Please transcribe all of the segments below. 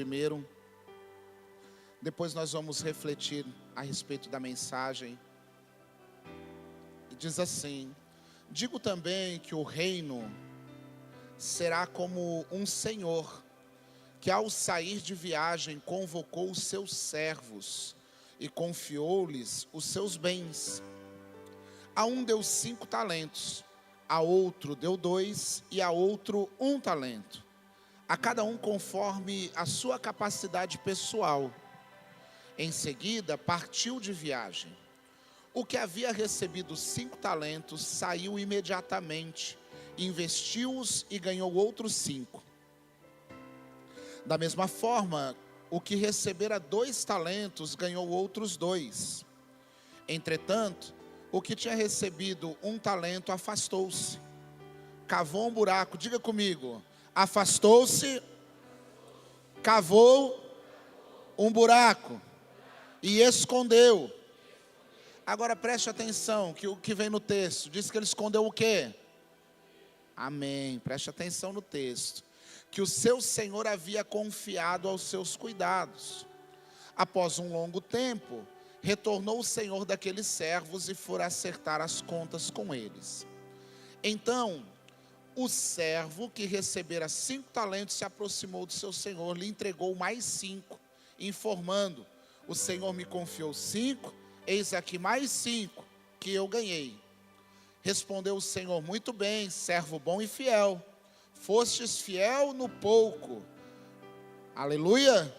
primeiro, depois nós vamos refletir a respeito da mensagem. E diz assim: digo também que o reino será como um senhor que, ao sair de viagem, convocou os seus servos e confiou-lhes os seus bens. A um deu 5 talentos, a outro deu 2 e a outro 1 talento, a cada um conforme a sua capacidade pessoal. Em seguida, partiu de viagem. O que havia recebido 5 talentos saiu imediatamente, investiu-os e ganhou outros 5. Da mesma forma, o que recebera 2 talentos ganhou outros 2. Entretanto, o que tinha recebido 1 talento afastou-se, cavou um buraco. Diga comigo: afastou-se, cavou um buraco e escondeu. Agora preste atenção que o que vem no texto diz que ele escondeu o quê? Amém. Preste atenção no texto. Que o seu senhor havia confiado aos seus cuidados. Após um longo tempo, retornou o senhor daqueles servos e foi acertar as contas com eles. Então, o servo que recebera 5 talentos se aproximou do seu senhor, lhe entregou mais 5, informando: o senhor me confiou 5, eis aqui mais 5 que eu ganhei. Respondeu o senhor: muito bem, servo bom e fiel. Fostes fiel no pouco, aleluia,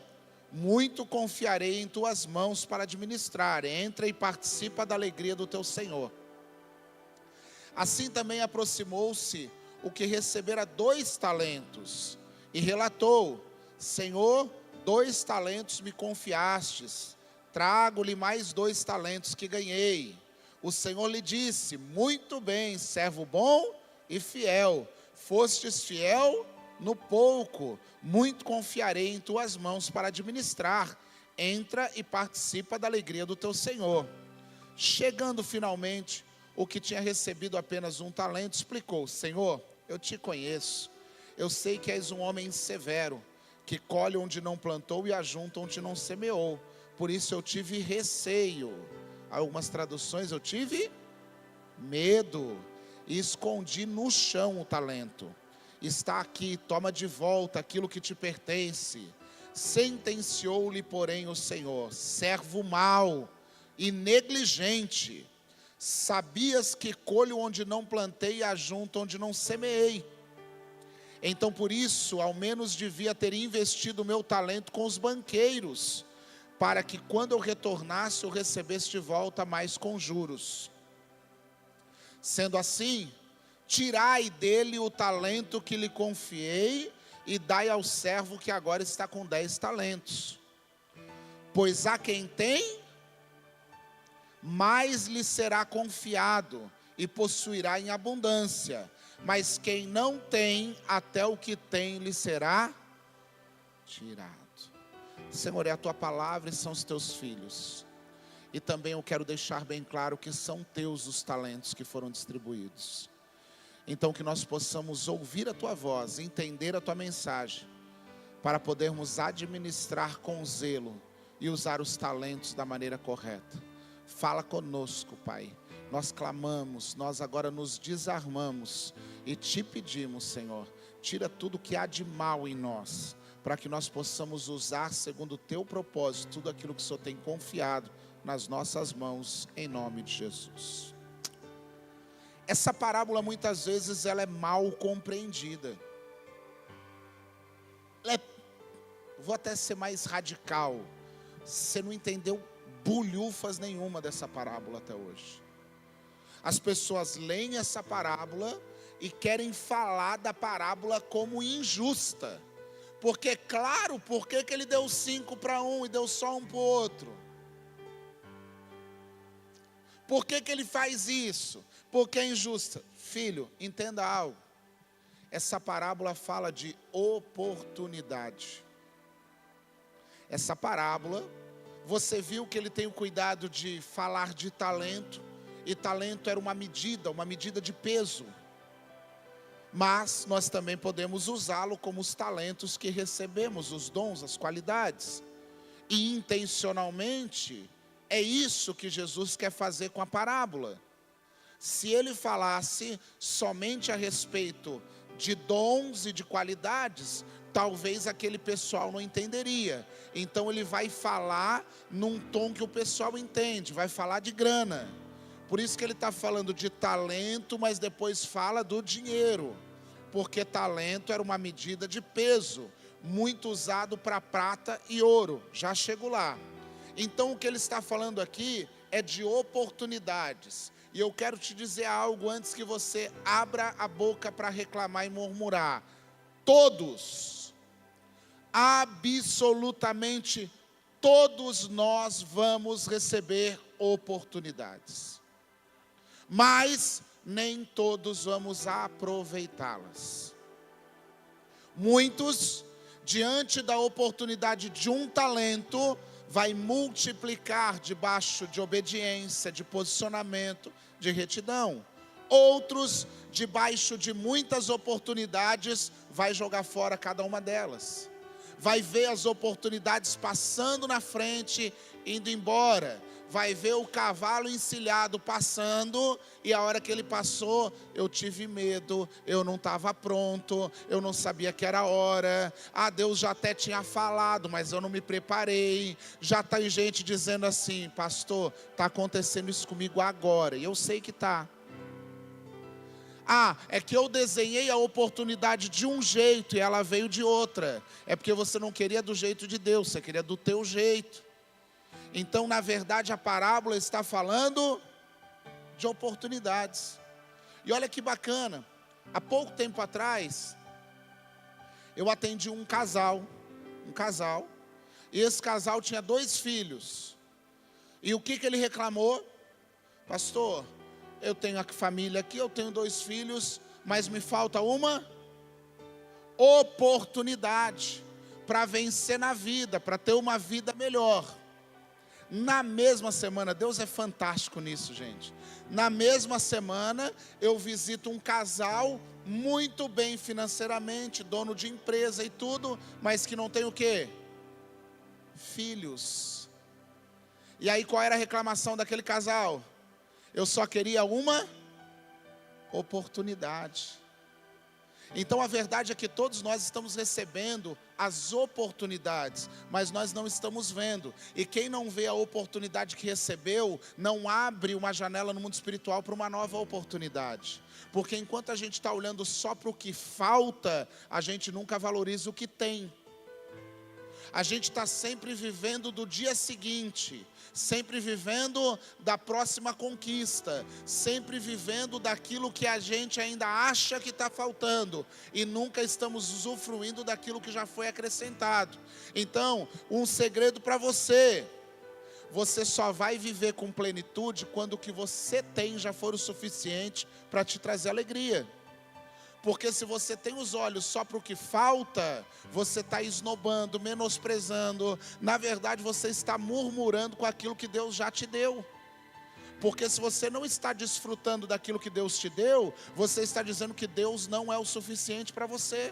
muito confiarei em tuas mãos para administrar. Entra e participa da alegria do teu senhor. Assim também aproximou-se o que recebera 2 talentos e relatou: Senhor, 2 talentos me confiastes, trago-lhe mais 2 talentos que ganhei. O Senhor lhe disse: muito bem, servo bom e fiel. Fostes fiel no pouco, muito confiarei em tuas mãos para administrar. Entra e participa da alegria do teu senhor. Chegando finalmente, o que tinha recebido apenas 1 talento explicou: Senhor, eu te conheço. Eu sei que és um homem severo, que colhe onde não plantou e ajunta onde não semeou. Por isso eu tive receio. Algumas traduções: eu tive medo. E escondi no chão o talento. Está aqui, toma de volta aquilo que te pertence. Sentenciou-lhe, porém, o Senhor: servo mau e negligente, sabias que colho onde não plantei e ajunto onde não semeei. Então por isso, ao menos devia ter investido o meu talento com os banqueiros, para que quando eu retornasse eu recebesse de volta mais com juros. Sendo assim, tirai dele o talento que lhe confiei e dai ao servo que agora está com 10 talentos. Pois a quem tem, mais lhe será confiado e possuirá em abundância. Mas quem não tem, até o que tem lhe será tirado. Senhor, é a tua palavra e são os teus filhos. E também eu quero deixar bem claro que são teus os talentos que foram distribuídos. Então que nós possamos ouvir a tua voz, entender a tua mensagem, para podermos administrar com zelo e usar os talentos da maneira correta. Fala conosco, Pai. Nós clamamos, nós agora nos desarmamos e te pedimos, Senhor, tira tudo que há de mal em nós, para que nós possamos usar segundo o teu propósito, tudo aquilo que o Senhor tem confiado nas nossas mãos, em nome de Jesus. Essa parábola muitas vezes ela é mal compreendida. Vou até ser mais radical. Você não entendeu bulhufas nenhuma dessa parábola até hoje. As pessoas leem essa parábola e querem falar da parábola como injusta. Porque claro, por que ele deu 5 para um e deu só 1 para o outro? Por que ele faz isso? Porque é injusta. Filho, entenda algo. Essa parábola fala de oportunidade. Essa parábola, você viu que ele tem o cuidado de falar de talento. E talento era uma medida de peso. mas nós também podemos usá-lo como os talentos que recebemos, os dons, as qualidades. E intencionalmente, é isso que Jesus quer fazer com a parábola. Se ele falasse somente a respeito de dons e de qualidades, talvez aquele pessoal não entenderia. Então ele vai falar num tom que o pessoal entende, vai falar de grana. Por isso que ele está falando de talento, mas depois fala do dinheiro. Porque talento era uma medida de peso, muito usado para prata e ouro. Já chego lá. Então o que ele está falando aqui é de oportunidades. E eu quero te dizer algo antes que você abra a boca para reclamar e murmurar. Todos, absolutamente todos nós vamos receber oportunidades. Mas nem todos vamos aproveitá-las. Muitos, diante da oportunidade de um talento, vai multiplicar debaixo de obediência, de posicionamento, de retidão. Outros, debaixo de muitas oportunidades, vai jogar fora cada uma delas. Vai ver as oportunidades passando na frente, indo embora. Vai ver o cavalo encilhado passando, e a hora que ele passou, eu tive medo, eu não estava pronto, eu não sabia que era a hora. Deus já até tinha falado, mas eu não me preparei. Já tem gente dizendo assim: pastor, está acontecendo isso comigo agora, e eu sei que está. É que eu desenhei a oportunidade de um jeito e ela veio de outra. É porque você não queria do jeito de Deus, você queria do teu jeito. Então, na verdade, a parábola está falando de oportunidades. E olha que bacana, há pouco tempo atrás, eu atendi um casal, e esse casal tinha 2 filhos. E o que ele reclamou? Pastor, eu tenho a família aqui, eu tenho 2 filhos, mas me falta uma oportunidade para vencer na vida, para ter uma vida melhor. Na mesma semana, Deus é fantástico nisso, gente. Na mesma semana, eu visito um casal muito bem financeiramente, dono de empresa e tudo, mas que não tem o quê? Filhos. E aí qual era a reclamação daquele casal? Eu só queria uma oportunidade. Então a verdade é que todos nós estamos recebendo as oportunidades, mas nós não estamos vendo. E quem não vê a oportunidade que recebeu, não abre uma janela no mundo espiritual para uma nova oportunidade. Porque enquanto a gente está olhando só para o que falta, a gente nunca valoriza o que tem. A gente está sempre vivendo do dia seguinte, sempre vivendo da próxima conquista, sempre vivendo daquilo que a gente ainda acha que está faltando, e nunca estamos usufruindo daquilo que já foi acrescentado. Então, um segredo para você: você só vai viver com plenitude quando o que você tem já for o suficiente para te trazer alegria. Porque se você tem os olhos só para o que falta, você está esnobando, menosprezando. Na verdade, você está murmurando com aquilo que Deus já te deu. Porque se você não está desfrutando daquilo que Deus te deu, você está dizendo que Deus não é o suficiente para você.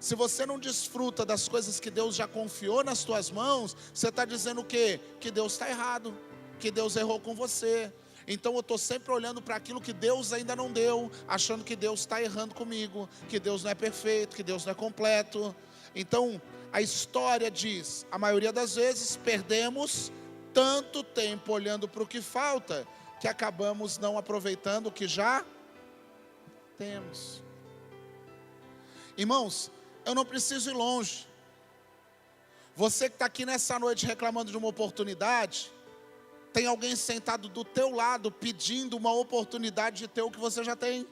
Se você não desfruta das coisas que Deus já confiou nas tuas mãos, você está dizendo o quê? Que Deus está errado, que Deus errou com você. Então eu estou sempre olhando para aquilo que Deus ainda não deu, achando que Deus está errando comigo, que Deus não é perfeito, que Deus não é completo. Então a história diz, a maioria das vezes perdemos tanto tempo olhando para o que falta, que acabamos não aproveitando o que já temos. Irmãos, eu não preciso ir longe. Você que está aqui nessa noite reclamando de uma oportunidade, tem alguém sentado do teu lado pedindo uma oportunidade de ter o que você já tem.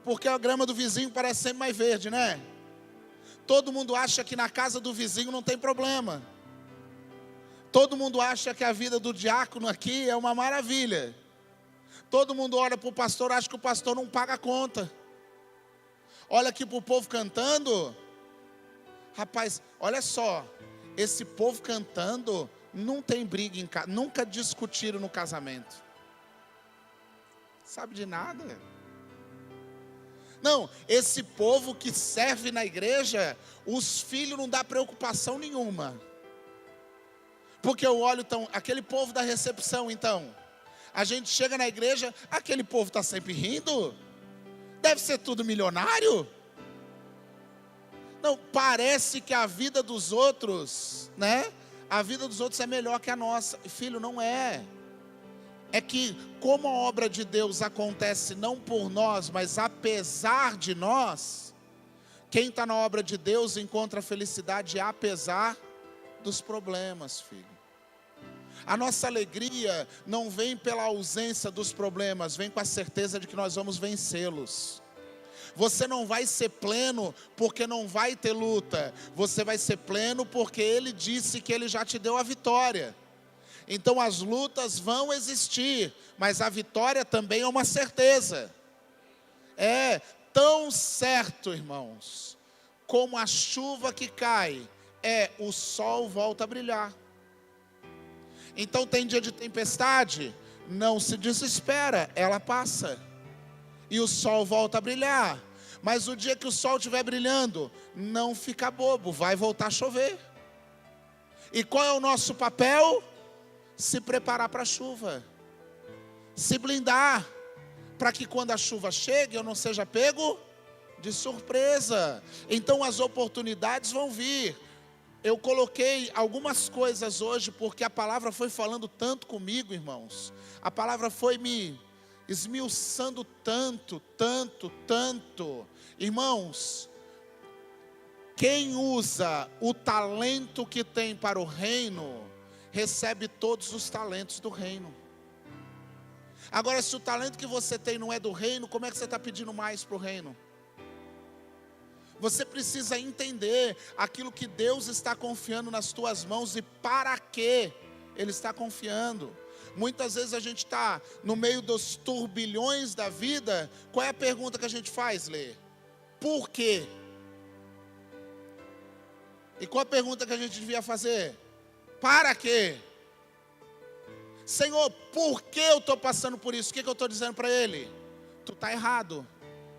Porque a grama do vizinho parece sempre mais verde, né? Todo mundo acha que na casa do vizinho não tem problema. Todo mundo acha que a vida do diácono aqui é uma maravilha. Todo mundo olha para o pastor, acha que o pastor não paga a conta. Olha aqui para o povo cantando. Rapaz, olha só, esse povo cantando, não tem briga em casa, nunca discutiram no casamento. Sabe de nada? Não, esse povo que serve na igreja, os filhos não dá preocupação nenhuma. Porque eu olho, então, aquele povo da recepção, então, a gente chega na igreja, aquele povo está sempre rindo, deve ser tudo milionário. Não, parece que a vida dos outros, né? A vida dos outros é melhor que a nossa. Filho, não é. É que como a obra de Deus acontece não por nós, mas apesar de nós, quem está na obra de Deus encontra felicidade apesar dos problemas, filho. A nossa alegria não vem pela ausência dos problemas, vem com a certeza de que nós vamos vencê-los. Você não vai ser pleno porque não vai ter luta. Você vai ser pleno porque Ele disse que Ele já te deu a vitória. Então as lutas vão existir, mas a vitória também é uma certeza. É tão certo, irmãos, como a chuva que cai, o sol volta a brilhar. Então tem dia de tempestade, não se desespera, ela passa. E o sol volta a brilhar. Mas o dia que o sol estiver brilhando, não fica bobo, vai voltar a chover. E qual é o nosso papel? Se preparar para a chuva. Se blindar. Para que quando a chuva chegue, eu não seja pego de surpresa. Então as oportunidades vão vir. Eu coloquei algumas coisas hoje, porque a palavra foi falando tanto comigo, irmãos. A palavra foi me esmiuçando tanto. Irmãos, quem usa o talento que tem para o reino, recebe todos os talentos do reino. Agora, se o talento que você tem não é do reino, como é que você está pedindo mais para o reino? Você precisa entender aquilo que Deus está confiando nas tuas mãos e para que Ele está confiando. Muitas vezes a gente está no meio dos turbilhões da vida. Qual é a pergunta que a gente faz, Lê? Por quê? E qual a pergunta que a gente devia fazer? Para quê? Senhor, por que eu estou passando por isso? O que eu estou dizendo para Ele? Tu está errado.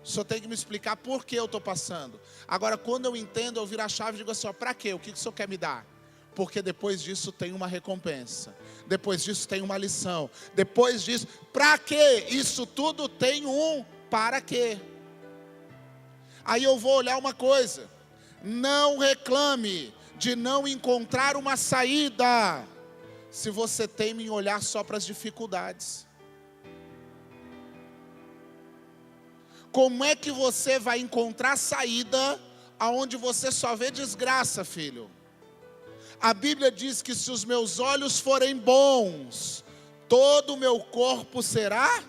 O Senhor tem que me explicar por que eu estou passando. Agora, quando eu entendo, eu viro a chave e digo assim, para quê? O que o Senhor quer me dar? Porque depois disso tem uma recompensa. Depois disso tem uma lição. Depois disso, para quê? Isso tudo tem um para quê. Aí eu vou olhar uma coisa. Não reclame de não encontrar uma saída, se você teme em olhar só para as dificuldades. Como é que você vai encontrar saída aonde você só vê desgraça, filho? A Bíblia diz que se os meus olhos forem bons, todo o meu corpo será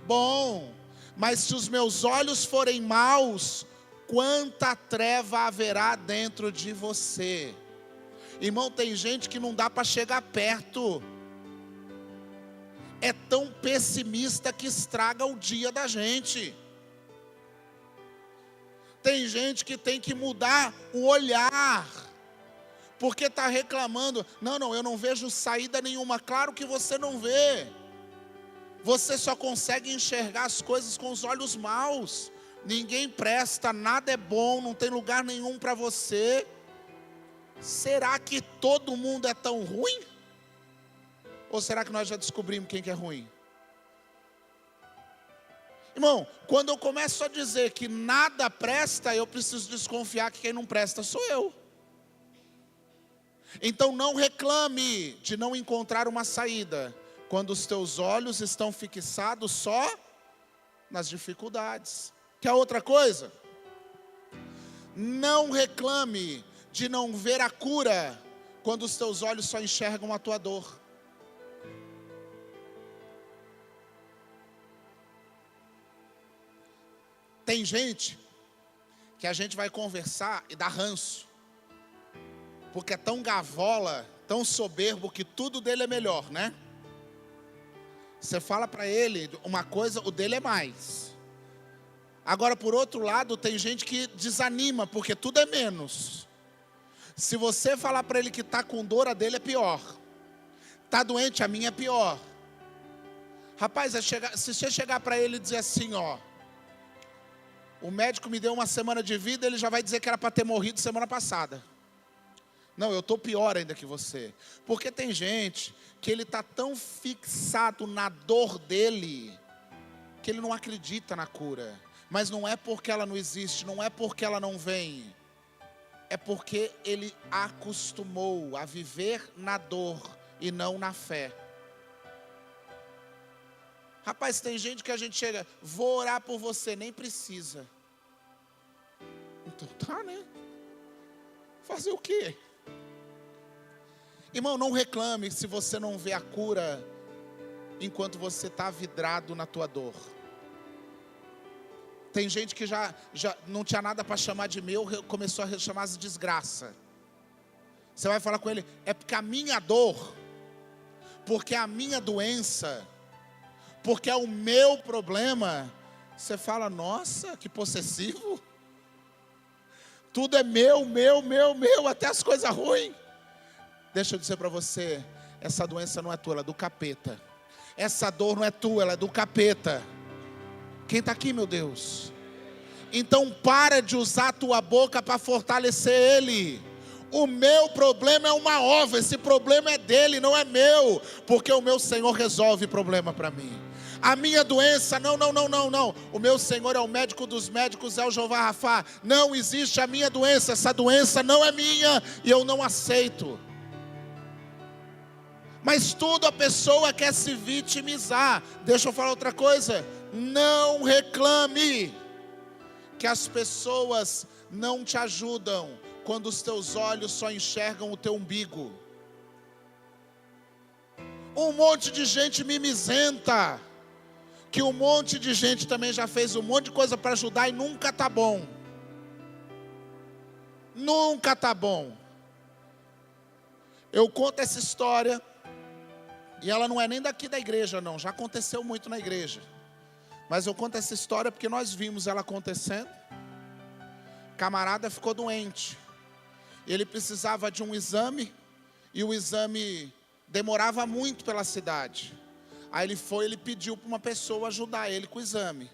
bom. Mas se os meus olhos forem maus, quanta treva haverá dentro de você. Irmão, tem gente que não dá para chegar perto. É tão pessimista que estraga o dia da gente. Tem gente que tem que mudar o olhar, porque está reclamando. Não, eu não vejo saída nenhuma. Claro que você não vê. Você só consegue enxergar as coisas com os olhos maus. Ninguém presta, nada é bom, não tem lugar nenhum para você. Será que todo mundo é tão ruim? Ou será que nós já descobrimos quem que é ruim? Irmão, quando eu começo a dizer que nada presta, eu preciso desconfiar que quem não presta sou eu. Então não reclame de não encontrar uma saída, quando os teus olhos estão fixados só nas dificuldades. Quer outra coisa? Não reclame de não ver a cura, quando os teus olhos só enxergam a tua dor. Tem gente que a gente vai conversar e dá ranço, porque é tão gavola, tão soberbo, que tudo dele é melhor, né? Você fala para ele uma coisa, o dele é mais. Agora, por outro lado, tem gente que desanima, porque tudo é menos. Se você falar para ele que está com dor, a dele é pior. Está doente, a minha é pior. Rapaz, se você chegar para ele e dizer assim, ó, O médico me deu uma semana de vida, ele já vai dizer que era para ter morrido semana passada. Não, eu estou pior ainda que você. Porque tem gente que ele está tão fixado na dor dele, que ele não acredita na cura. Mas não é porque ela não existe, não é porque ela não vem. É porque ele acostumou a viver na dor e não na fé. Rapaz, tem gente que a gente chega, vou orar por você, nem precisa. Então tá, né? Fazer o quê? Irmão, não reclame se você não vê a cura enquanto você está vidrado na tua dor. Tem gente que já não tinha nada para chamar de meu, começou a chamar de desgraça. Você vai falar com ele, é porque a minha dor, porque a minha doença, porque é o meu problema. Você fala, nossa, que possessivo. Tudo é meu, até as coisas ruins. Deixa eu dizer para você, essa doença não é tua, ela é do capeta. Essa dor não é tua, ela é do capeta. Quem está aqui, meu Deus? Então para de usar a tua boca para fortalecer ele. O meu problema é uma ova, esse problema é dele, não é meu. Porque o meu Senhor resolve problema para mim. A minha doença, não. O meu Senhor é o médico dos médicos, é o Jeová Rafá. Não existe a minha doença, essa doença não é minha e eu não aceito. Mas tudo a pessoa quer se vitimizar. Deixa eu falar outra coisa. Não reclame que as pessoas não te ajudam quando os teus olhos só enxergam o teu umbigo. Um monte de gente mimizenta, que um monte de gente também já fez um monte de coisa para ajudar e nunca está bom. Nunca está bom. Eu conto essa história, e ela não é nem daqui da igreja não, já aconteceu muito na igreja. Mas eu conto essa história porque nós vimos ela acontecendo. Camarada ficou doente. Ele precisava de um exame, e o exame demorava muito pela cidade. Aí ele pediu para uma pessoa ajudar ele com o exame.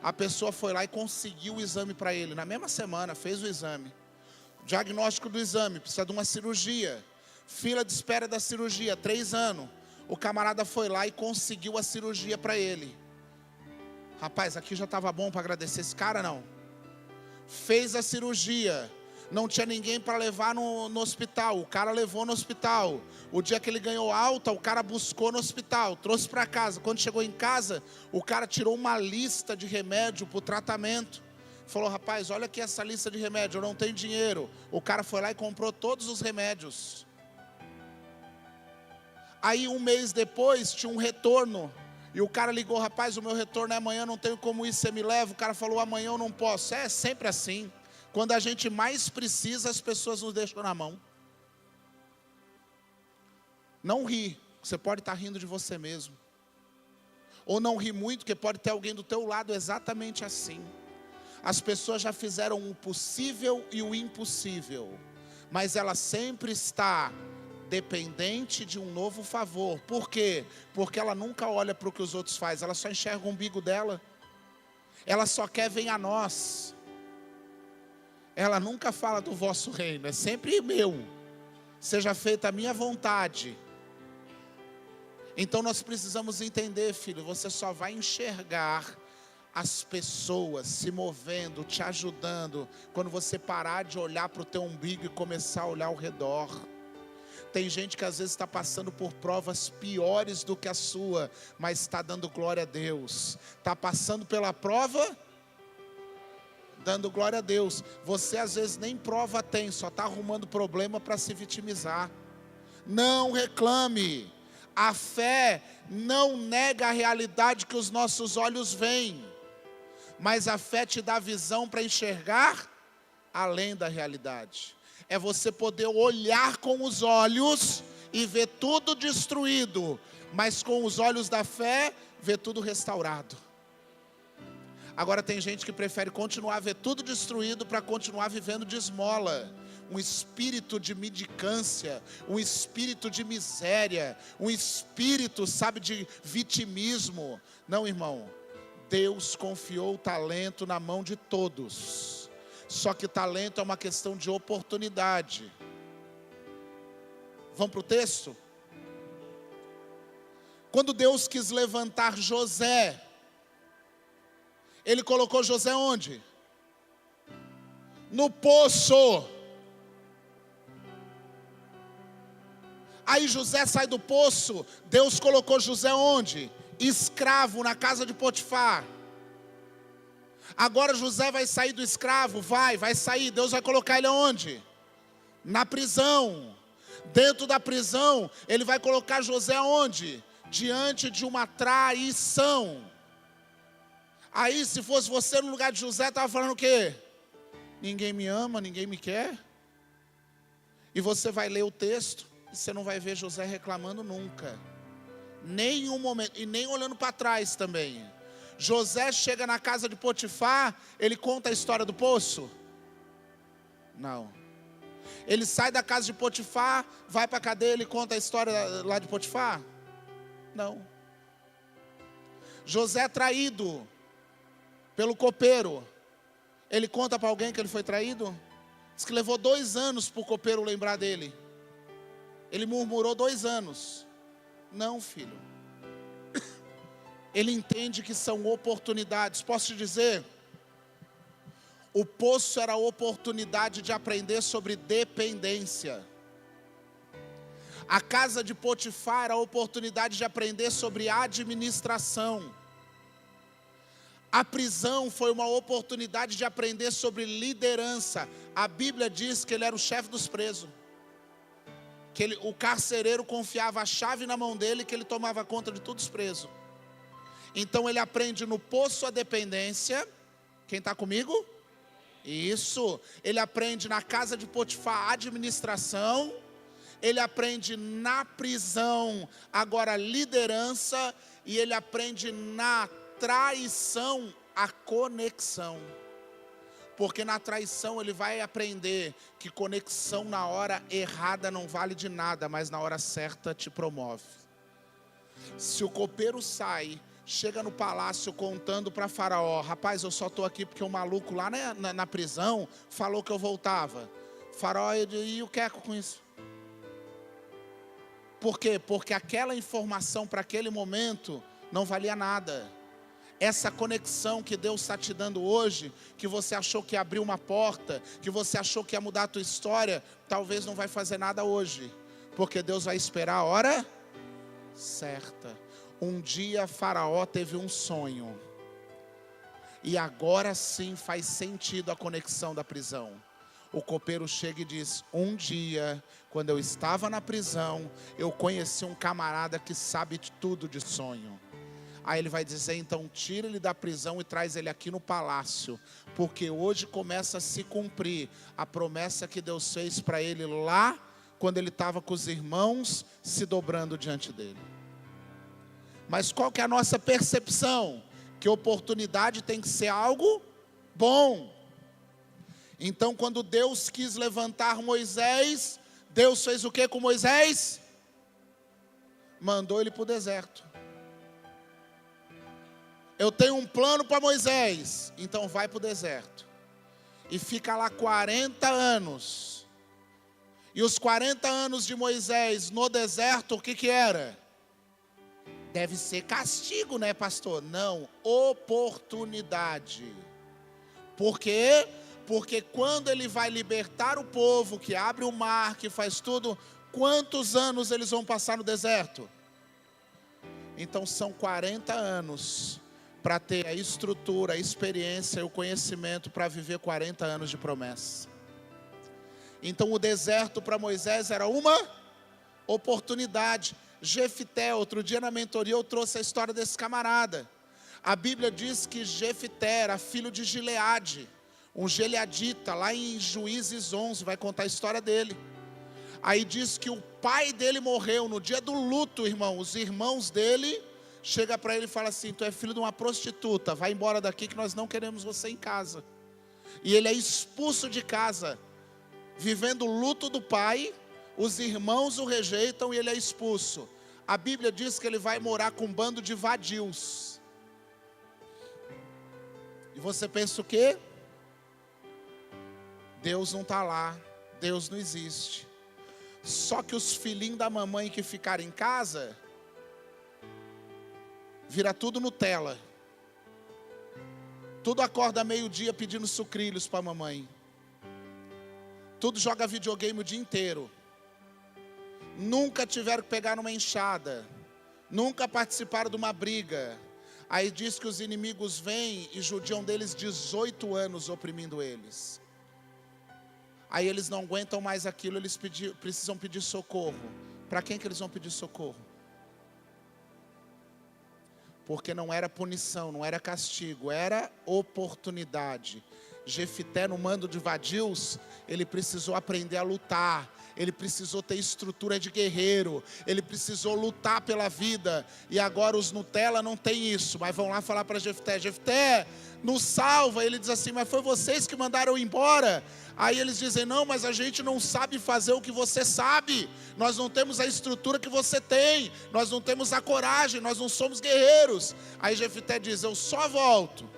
A pessoa foi lá e conseguiu o exame para ele. Na mesma semana fez o exame. Diagnóstico do exame, precisa de uma cirurgia. Fila de espera da cirurgia, 3 anos. O camarada foi lá e conseguiu a cirurgia para ele. Rapaz, aqui já estava bom para agradecer esse cara, não. Fez a cirurgia. Não tinha ninguém para levar no hospital. O cara levou no hospital. O dia que ele ganhou alta, o cara buscou no hospital, trouxe para casa. Quando chegou em casa, o cara tirou uma lista de remédio para o tratamento. Falou, rapaz, olha aqui essa lista de remédio, eu não tenho dinheiro. O cara foi lá e comprou todos os remédios. Aí 1 mês depois tinha um retorno. E o cara ligou, rapaz, o meu retorno é amanhã, não tenho como ir, você me leva? O cara falou, amanhã eu não posso. É sempre assim. Quando a gente mais precisa, as pessoas nos deixam na mão. Não ri, você pode estar rindo de você mesmo. Ou não ri muito, porque pode ter alguém do teu lado exatamente assim. As pessoas já fizeram o possível e o impossível. Mas ela sempre está dependente de um novo favor. Por quê? Porque ela nunca olha para o que os outros fazem, ela só enxerga o umbigo dela. Ela só quer vir a nós. Ela nunca fala do vosso reino, é sempre meu. Seja feita a minha vontade. Então nós precisamos entender, filho, você só vai enxergar as pessoas se movendo, te ajudando, quando você parar de olhar para o teu umbigo e começar a olhar ao redor. Tem gente que às vezes está passando por provas piores do que a sua, mas está dando glória a Deus. Está passando pela prova, dando glória a Deus. Você às vezes nem prova tem, só está arrumando problema para se vitimizar. Não reclame. A fé não nega a realidade que os nossos olhos veem, mas a fé te dá visão para enxergar além da realidade. É você poder olhar com os olhos e ver tudo destruído, mas com os olhos da fé, ver tudo restaurado. Agora tem gente que prefere continuar a ver tudo destruído para continuar vivendo de esmola. Um espírito de mendicância, um espírito de miséria, um espírito, sabe, de vitimismo. Não, irmão, Deus confiou o talento na mão de todos. Só que talento é uma questão de oportunidade. Vamos para o texto? Quando Deus quis levantar José, Ele colocou José onde? No poço. Aí José sai do poço, Deus colocou José onde? Escravo na casa de Potifar. Agora José vai sair do escravo, vai sair, Deus vai colocar ele onde? Na prisão. Dentro da prisão, ele vai colocar José onde? Diante de uma traição. Aí, se fosse você no lugar de José, estava falando o quê? Ninguém me ama, ninguém me quer. E você vai ler o texto, e você não vai ver José reclamando nunca. Nem um momento, e nem olhando para trás também. José chega na casa de Potifar, ele conta a história do poço? Não. Ele sai da casa de Potifar, vai para a cadeia, ele conta a história lá de Potifar? Não. José é traído pelo copeiro, ele conta para alguém que ele foi traído? Diz que levou 2 anos para o copeiro lembrar dele. Ele murmurou 2 anos. Não, filho. Ele entende que são oportunidades. Posso te dizer? O poço era a oportunidade de aprender sobre dependência. A casa de Potifar era a oportunidade de aprender sobre administração. A prisão foi uma oportunidade de aprender sobre liderança. A Bíblia diz que ele era o chefe dos presos. Que o carcereiro confiava a chave na mão dele, que ele tomava conta de todos os presos. Então ele aprende no poço a dependência. Quem está comigo? Isso. Ele aprende na casa de Potifar a administração. Ele aprende na prisão agora liderança. E ele aprende na traição a conexão. Porque na traição ele vai aprender que conexão na hora errada não vale de nada, mas na hora certa te promove. Se o copeiro sai, chega no palácio contando para Faraó: rapaz, eu só estou aqui porque o maluco lá na prisão falou que eu voltava. Faraó, e o que é com isso? Por quê? Porque aquela informação para aquele momento não valia nada. Essa conexão que Deus está te dando hoje, que você achou que abriu uma porta, que você achou que ia mudar a tua história, talvez não vai fazer nada hoje, porque Deus vai esperar a hora certa. Um dia Faraó teve um sonho, e agora sim faz sentido a conexão da prisão. O copeiro chega e diz: um dia, quando eu estava na prisão, eu conheci um camarada que sabe tudo de sonho. Aí ele vai dizer: então tira ele da prisão e traz ele aqui no palácio, porque hoje começa a se cumprir a promessa que Deus fez para ele lá, quando ele estava com os irmãos se dobrando diante dele. Mas qual que é a nossa percepção? Que oportunidade tem que ser algo bom. Então quando Deus quis levantar Moisés, Deus fez o que com Moisés? Mandou ele para o deserto. Eu tenho um plano para Moisés, então vai para o deserto. E fica lá 40 anos. E os 40 anos de Moisés no deserto, o que era? Deve ser castigo, né, pastor? Não, oportunidade. Por quê? Porque quando ele vai libertar o povo, que abre o mar, que faz tudo, quantos anos eles vão passar no deserto? Então são 40 anos para ter a estrutura, a experiência e o conhecimento para viver 40 anos de promessa. Então o deserto para Moisés era uma oportunidade. Jefité, outro dia na mentoria eu trouxe a história desse camarada. A Bíblia diz que Jefité era filho de Gileade, um gileadita, lá em Juízes 11, vai contar a história dele. Aí diz que o pai dele morreu no dia do luto, irmão. Os irmãos dele chega para ele e fala assim: tu é filho de uma prostituta, vai embora daqui que nós não queremos você em casa. E ele é expulso de casa, vivendo o luto do pai. Os irmãos o rejeitam e ele é expulso. A Bíblia diz que ele vai morar com um bando de vadios. E você pensa o quê? Deus não está lá, Deus não existe. Só que os filhinhos da mamãe que ficaram em casa, vira tudo Nutella. Tudo acorda meio-dia pedindo sucrilhos para a mamãe. Tudo joga videogame o dia inteiro. Nunca tiveram que pegar numa enxada. Nunca participaram de uma briga. Aí diz que os inimigos vêm e judiam deles 18 anos oprimindo eles. Aí eles não aguentam mais aquilo, eles precisam pedir socorro. Para quem que eles vão pedir socorro? Porque não era punição, não era castigo, era oportunidade. Jefité, no mando de vadios, ele precisou aprender a lutar. Ele precisou ter estrutura de guerreiro. Ele precisou lutar pela vida. E agora os Nutella não tem isso. Mas vão lá falar para Jefité: Jefité, nos salva. Ele diz assim: mas foi vocês que mandaram embora. Aí eles dizem: não, mas a gente não sabe fazer o que você sabe. Nós não temos a estrutura que você tem. Nós não temos a coragem. Nós não somos guerreiros. Aí Jefité diz: eu só volto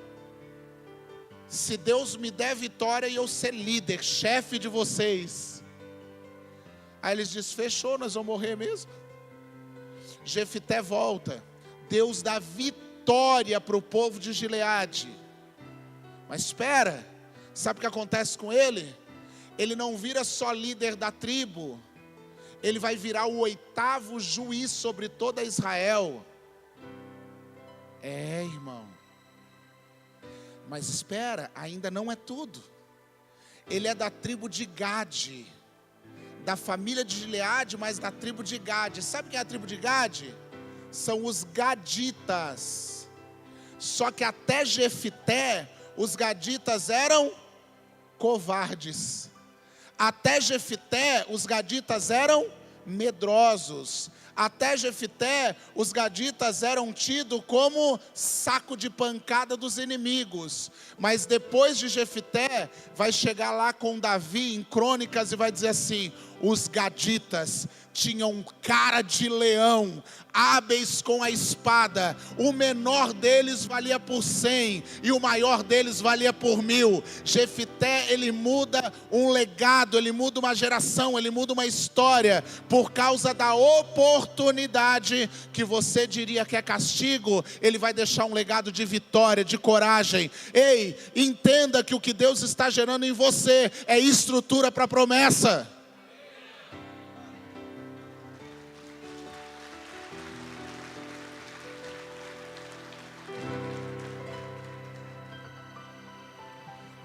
se Deus me der vitória e eu ser líder, chefe de vocês. Aí eles dizem: fechou, nós vamos morrer mesmo. Jefité volta. Deus dá vitória para o povo de Gileade. Mas espera, sabe o que acontece com ele? Ele não vira só líder da tribo. Ele vai virar o 8º juiz sobre toda Israel. Irmão. Mas espera, ainda não é tudo. Ele é da tribo de Gade, da família de Gileade, mas da tribo de Gade. Sabe quem é a tribo de Gade? São os gaditas. Só que até Jefité, os gaditas eram covardes. Até Jefité, os gaditas eram medrosos. Até Jefité, os gaditas eram tidos como saco de pancada dos inimigos. Mas depois de Jefité, vai chegar lá com Davi em Crônicas e vai dizer assim: os gaditas tinham cara de leão, hábeis com a espada. O menor deles valia por 100 e o maior deles valia por 1000. Jefité, ele muda um legado, ele muda uma geração, ele muda uma história, por causa da oportunidade que você diria que é castigo. Ele vai deixar um legado de vitória, de coragem. Ei, entenda que o que Deus está gerando em você é estrutura para a promessa.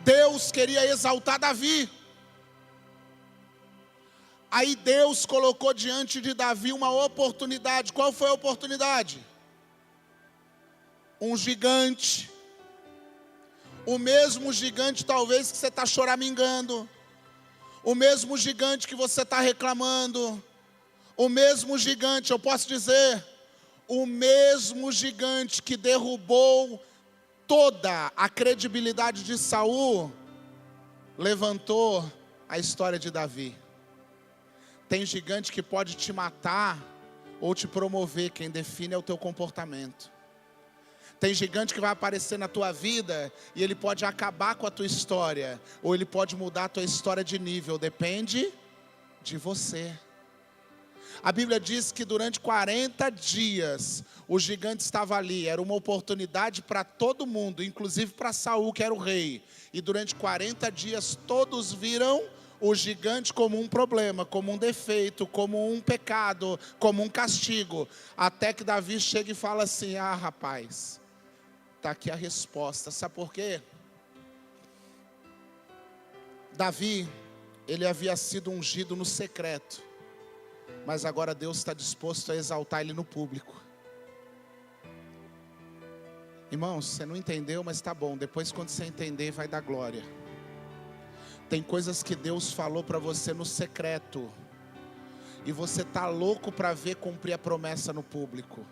Deus queria exaltar Davi. Aí Deus colocou diante de Davi uma oportunidade. Qual foi a oportunidade? Um gigante. O mesmo gigante talvez que você está choramingando. O mesmo gigante que você está reclamando. O mesmo gigante, eu posso dizer, o mesmo gigante que derrubou toda a credibilidade de Saul, levantou a história de Davi. Tem gigante que pode te matar ou te promover, quem define é o teu comportamento. Tem gigante que vai aparecer na tua vida e ele pode acabar com a tua história, ou ele pode mudar a tua história de nível, depende de você. A Bíblia diz que durante 40 dias o gigante estava ali. Era uma oportunidade para todo mundo, inclusive para Saul, que era o rei. E durante 40 dias todos viram o gigante como um problema, como um defeito, como um pecado, como um castigo. Até que Davi chega e fala assim: ah, rapaz, está aqui a resposta. Sabe por quê? Davi, ele havia sido ungido no secreto. Mas agora Deus está disposto a exaltar ele no público. Irmãos, você não entendeu, mas está bom. Depois, quando você entender, vai dar glória. Tem coisas que Deus falou para você no secreto, e você está louco para ver cumprir a promessa no público.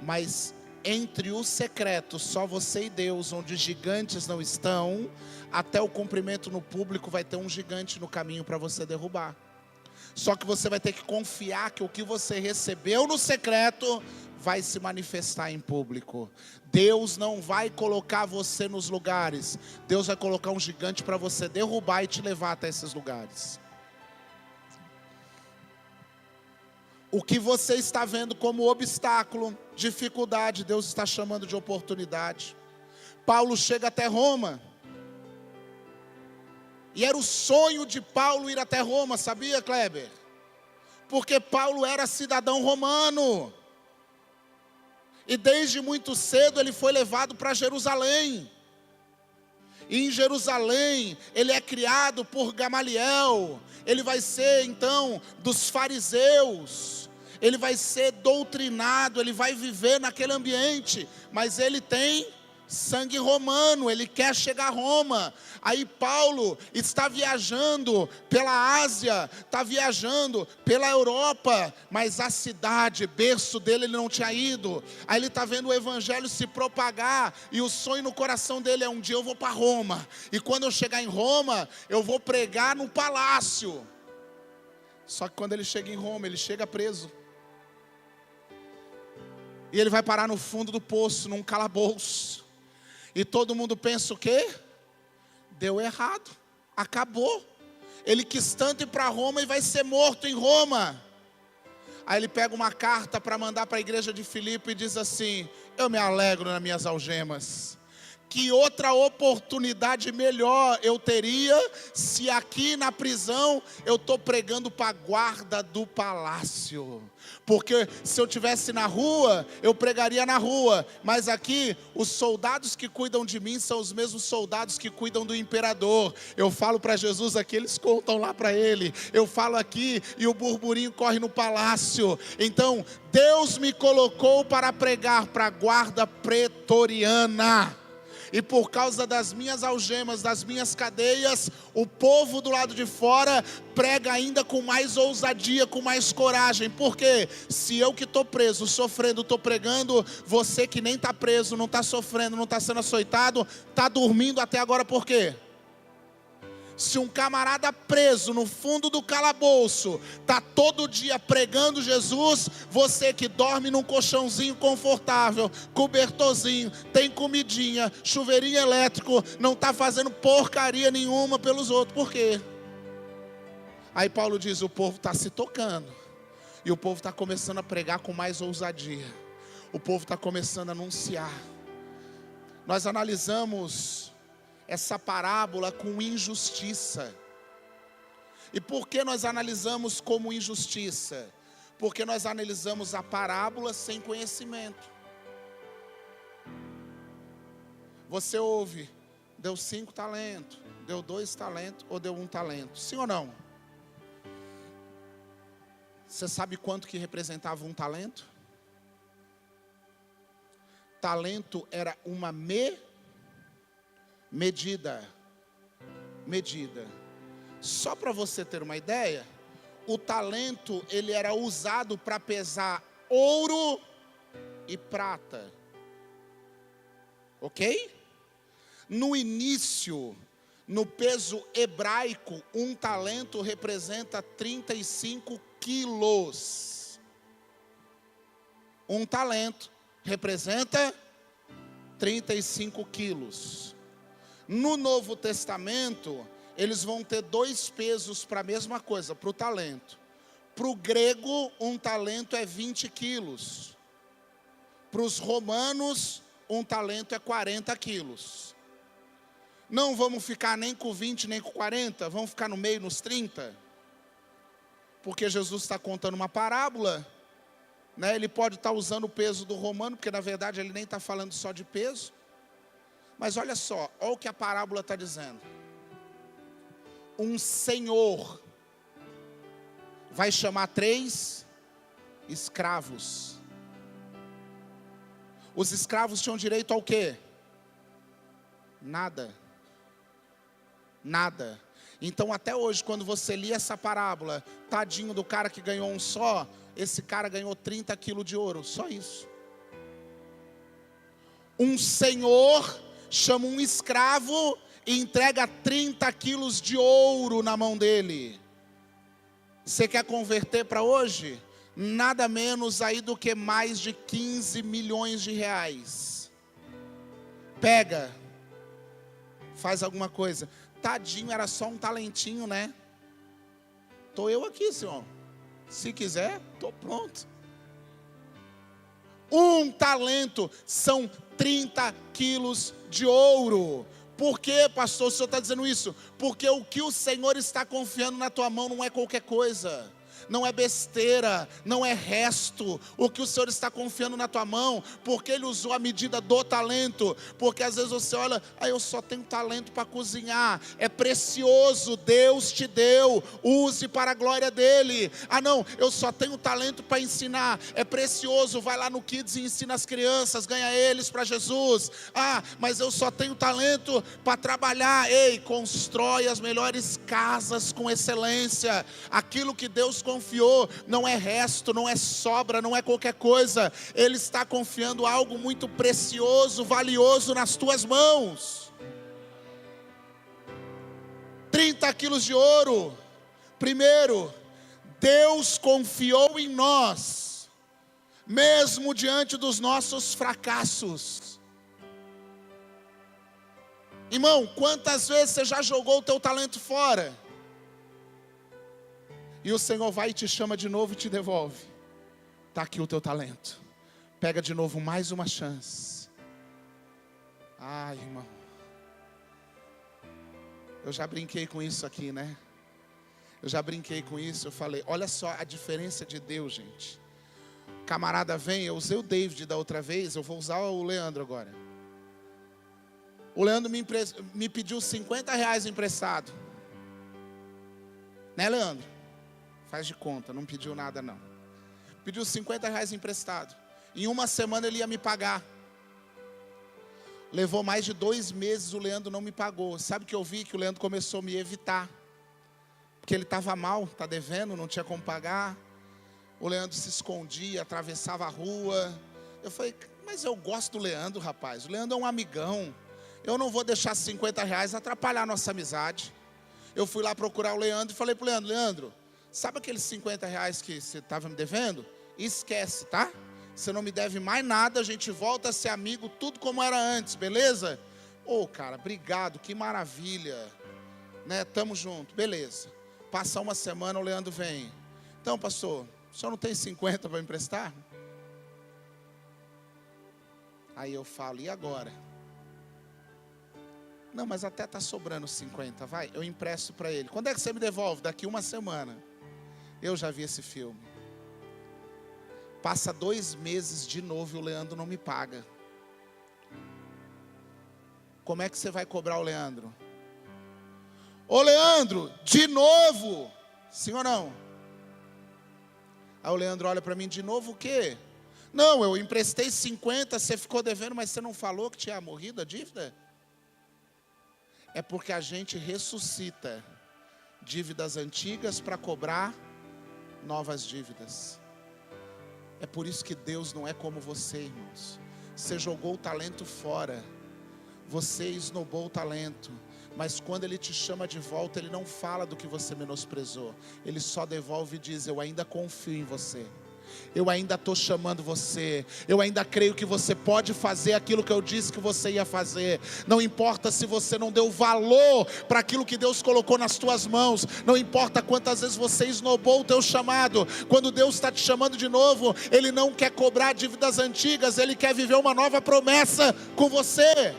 Mas entre o secreto, só você e Deus, onde gigantes não estão, até o cumprimento no público vai ter um gigante no caminho para você derrubar. Só que você vai ter que confiar que o que você recebeu no secreto vai se manifestar em público. Deus não vai colocar você nos lugares. Deus vai colocar um gigante para você derrubar e te levar até esses lugares. O que você está vendo como obstáculo, dificuldade, Deus está chamando de oportunidade. Paulo chega até Roma. E era o sonho de Paulo ir até Roma, sabia, Kleber? Porque Paulo era cidadão romano. E desde muito cedo ele foi levado para Jerusalém. E em Jerusalém ele é criado por Gamaliel. Ele vai ser então dos fariseus. Ele vai ser doutrinado, ele vai viver naquele ambiente. Mas ele tem sangue romano, ele quer chegar a Roma. Aí Paulo está viajando pela Ásia, está viajando pela Europa, mas a cidade, berço dele, ele não tinha ido. Aí ele está vendo o evangelho se propagar, e o sonho no coração dele é: um dia eu vou para Roma, e quando eu chegar em Roma, eu vou pregar no palácio. Só que quando ele chega em Roma, ele chega preso. E ele vai parar no fundo do poço, num calabouço. E todo mundo pensa o quê? Deu errado, acabou. Ele quis tanto ir para Roma e vai ser morto em Roma. Aí ele pega uma carta para mandar para a igreja de Filipe e diz assim: eu me alegro nas minhas algemas. Que outra oportunidade melhor eu teria se aqui na prisão eu estou pregando para a guarda do palácio. Porque se eu estivesse na rua, eu pregaria na rua. Mas aqui, os soldados que cuidam de mim são os mesmos soldados que cuidam do imperador. Eu falo para Jesus aqui, eles contam lá para ele. Eu falo aqui e o burburinho corre no palácio. Então, Deus me colocou para pregar para a guarda pretoriana. E por causa das minhas algemas, das minhas cadeias, o povo do lado de fora prega ainda com mais ousadia, com mais coragem. Porque se eu que estou preso, sofrendo, estou pregando, você que nem está preso, não está sofrendo, não está sendo açoitado, está dormindo até agora, por quê? Se um camarada preso no fundo do calabouço está todo dia pregando Jesus, você que dorme num colchãozinho confortável, cobertorzinho, tem comidinha, chuveirinho elétrico, não está fazendo porcaria nenhuma pelos outros. Por quê? Aí Paulo diz: o povo está se tocando, e o povo está começando a pregar com mais ousadia, o povo está começando a anunciar. Nós analisamos essa parábola com injustiça. E por que nós analisamos como injustiça? Porque nós analisamos a parábola sem conhecimento. Você ouve: deu 5 talentos, deu 2 talentos ou deu 1 talento, sim ou não? Você sabe quanto que representava 1 talento? Talento era uma medida. Só para você ter uma ideia, o talento ele era usado para pesar ouro e prata. Ok? No início, no peso hebraico, 1 talento representa 35 quilos. 1 talento representa 35 quilos. No Novo Testamento, eles vão ter 2 pesos para a mesma coisa, para o talento. Para o grego, 1 talento é 20 quilos. Para os romanos, 1 talento é 40 quilos. Não vamos ficar nem com 20, nem com 40, vamos ficar no meio, nos 30. Porque Jesus está contando uma parábola, né? Ele pode estar usando o peso do romano, porque na verdade ele nem está falando só de peso. Mas olha só, olha o que a parábola está dizendo. Um senhor vai chamar 3 escravos. Os escravos tinham direito ao quê? Nada. Nada. Então até hoje, quando você lia essa parábola, tadinho do cara que ganhou um só, esse cara ganhou 30 quilos de ouro, só isso. Um senhor chama um escravo e entrega 30 quilos de ouro na mão dele. Você quer converter para hoje? Nada menos aí do que mais de 15 milhões de reais. Pega, faz alguma coisa. Tadinho, era só um talentinho, né? Estou eu aqui, senhor. Se quiser, estou pronto. Um talento são 30 quilos de ouro. Por que, pastor, o senhor está dizendo isso? Porque o que o Senhor está confiando na tua mão não é qualquer coisa. Não é besteira, não é resto. O que o Senhor está confiando na tua mão, porque Ele usou a medida do talento. Porque às vezes você olha, eu só tenho talento para cozinhar. É precioso, Deus te deu, use para a glória dEle. Não, eu só tenho talento para ensinar. É precioso, vai lá no Kids e ensina as crianças, ganha eles para Jesus. Mas eu só tenho talento para trabalhar. Ei, constrói as melhores casas com excelência. Aquilo que Deus confiou não é resto, não é sobra, não é qualquer coisa. Ele está confiando algo muito precioso, valioso nas tuas mãos. 30 quilos de ouro. Primeiro, Deus confiou em nós, mesmo diante dos nossos fracassos. Irmão, quantas vezes você já jogou o teu talento fora? E o Senhor vai e te chama de novo e te devolve. Está aqui o teu talento. Pega de novo mais uma chance. Irmão. Eu já brinquei com isso aqui, né? Eu já brinquei com isso. Eu falei, olha só a diferença de Deus, gente. Camarada vem, eu usei o David da outra vez, eu vou usar o Leandro agora. O Leandro me pediu 50 reais emprestado. Né, Leandro? Faz de conta, não pediu nada não. Pediu 50 reais emprestado. Em uma semana ele ia me pagar. Levou mais de 2 meses, o Leandro não me pagou. Sabe o que eu vi? Que o Leandro começou a me evitar. Porque ele estava mal, está devendo, não tinha como pagar. O Leandro se escondia, atravessava a rua. Eu falei, mas eu gosto do Leandro, rapaz. O Leandro é um amigão. Eu não vou deixar 50 reais atrapalhar a nossa amizade. Eu fui lá procurar o Leandro e falei para o Leandro, Leandro, sabe aqueles 50 reais que você estava me devendo? Esquece, tá? Você não me deve mais nada, a gente volta a ser amigo, tudo como era antes, beleza? Cara, obrigado, que maravilha. Né, tamo junto, beleza. Passa uma semana, o Leandro vem. Então, pastor, o senhor não tem 50 para emprestar? Aí eu falo, e agora? Não, mas até está sobrando 50, vai, eu empresto para ele. Quando é que você me devolve? Daqui uma semana. Eu já vi esse filme. Passa 2 meses de novo e o Leandro não me paga. Como é que você vai cobrar o Leandro? Ô Leandro, de novo? Sim ou não? Aí o Leandro olha para mim, de novo o quê? Não, eu emprestei 50, você ficou devendo, mas você não falou que tinha morrido a dívida? É porque a gente ressuscita dívidas antigas para cobrar novas dívidas. É por isso que Deus não é como você, irmãos. Você jogou o talento fora, você esnobou o talento, mas quando Ele te chama de volta, Ele não fala do que você menosprezou, Ele só devolve e diz, eu ainda confio em você. Eu ainda estou chamando você. Eu ainda creio que você pode fazer aquilo que eu disse que você ia fazer. Não importa se você não deu valor para aquilo que Deus colocou nas tuas mãos. Não importa quantas vezes você esnobou o teu chamado. Quando Deus está te chamando de novo, Ele não quer cobrar dívidas antigas. Ele quer viver uma nova promessa com você.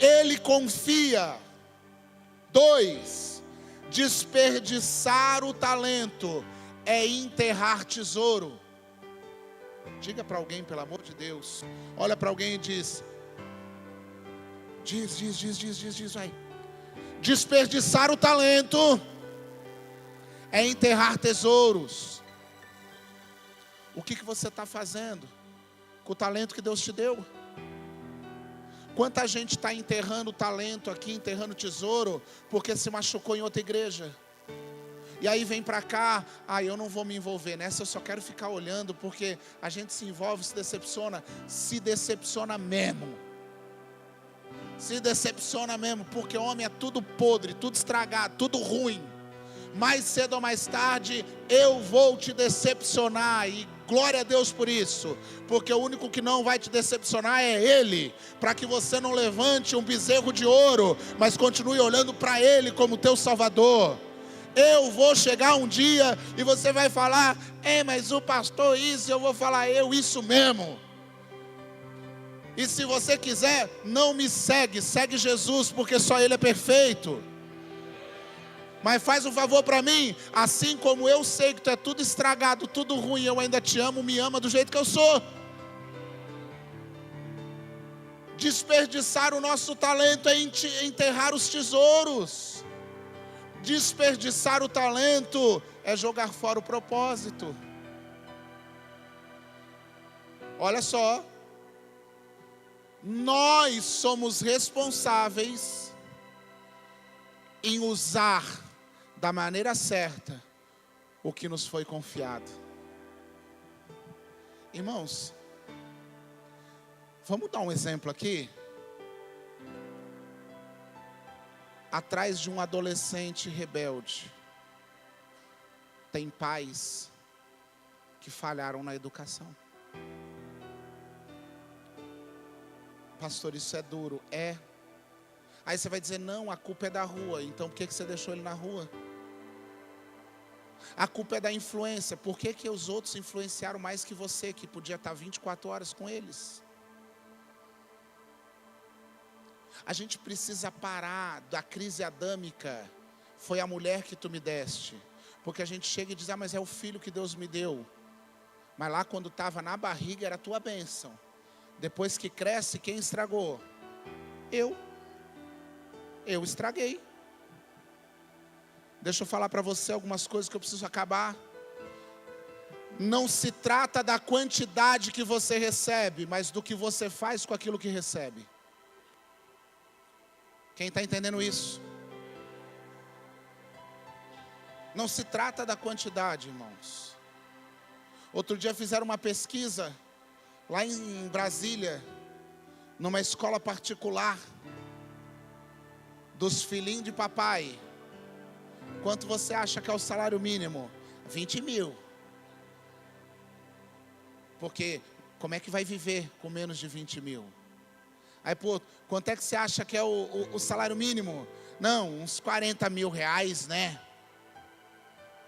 Ele confia. 2. Desperdiçar o talento é enterrar tesouro. Diga para alguém, pelo amor de Deus. Olha para alguém e diz. Diz, vai. Desperdiçar o talento é enterrar tesouros. O que você está fazendo com o talento que Deus te deu? Quanta gente está enterrando talento aqui, enterrando tesouro, porque se machucou em outra igreja. E aí vem para cá, eu não vou me envolver nessa, eu só quero ficar olhando, porque a gente se envolve, se decepciona mesmo. Se decepciona mesmo, porque homem é tudo podre, tudo estragado, tudo ruim. Mais cedo ou mais tarde, eu vou te decepcionar, e glória a Deus por isso, porque o único que não vai te decepcionar é Ele, para que você não levante um bezerro de ouro, mas continue olhando para Ele como teu Salvador. Eu vou chegar um dia, e você vai falar, mas o pastor isso, eu vou falar, isso mesmo. E se você quiser, não me segue, segue Jesus, porque só Ele é perfeito. Mas faz um favor para mim, assim como eu sei que tu é tudo estragado, tudo ruim, eu ainda te amo, me ama do jeito que eu sou. Desperdiçar o nosso talento é enterrar os tesouros. Desperdiçar o talento é jogar fora o propósito. Olha só, nós somos responsáveis em usar da maneira certa o que nos foi confiado. Irmãos, vamos dar um exemplo aqui. Atrás de um adolescente rebelde, tem pais que falharam na educação. Pastor, isso é duro. É. Aí você vai dizer, não, a culpa é da rua. Então por que você deixou ele na rua? A culpa é da influência. Por que os outros influenciaram mais que você, que podia estar 24 horas com eles? A gente precisa parar da crise adâmica. Foi a mulher que tu me deste. Porque a gente chega e diz, mas é o filho que Deus me deu. Mas lá quando estava na barriga era a tua bênção. Depois que cresce, quem estragou? Eu estraguei. Deixa eu falar para você algumas coisas que eu preciso acabar. Não se trata da quantidade que você recebe, mas do que você faz com aquilo que recebe. Quem está entendendo isso? Não se trata da quantidade, irmãos. Outro dia fizeram uma pesquisa lá em Brasília, numa escola particular, dos filhinhos de papai. Quanto você acha que é o salário mínimo? 20 mil. Porque como é que vai viver com menos de 20 mil? Aí, quanto é que você acha que é o salário mínimo? Não, uns 40 mil reais, né?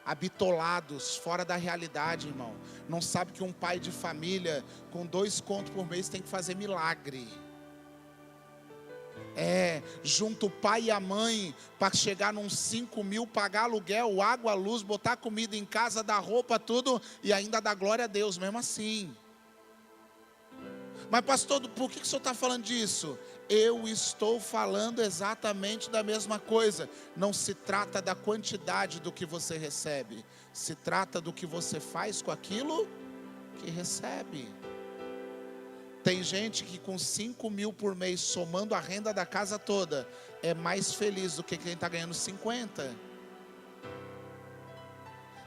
Habitolados, fora da realidade, irmão. Não sabe que um pai de família com 2 contos por mês tem que fazer milagre. Junta o pai e a mãe para chegar num 5 mil, pagar aluguel, água, luz, botar comida em casa, dar roupa, tudo, e ainda dá glória a Deus, mesmo assim. Mas pastor, por que o senhor está falando disso? Eu estou falando exatamente da mesma coisa. Não se trata da quantidade do que você recebe, se trata do que você faz com aquilo que recebe. Tem gente que com 5 mil por mês, somando a renda da casa toda, é mais feliz do que quem está ganhando 50.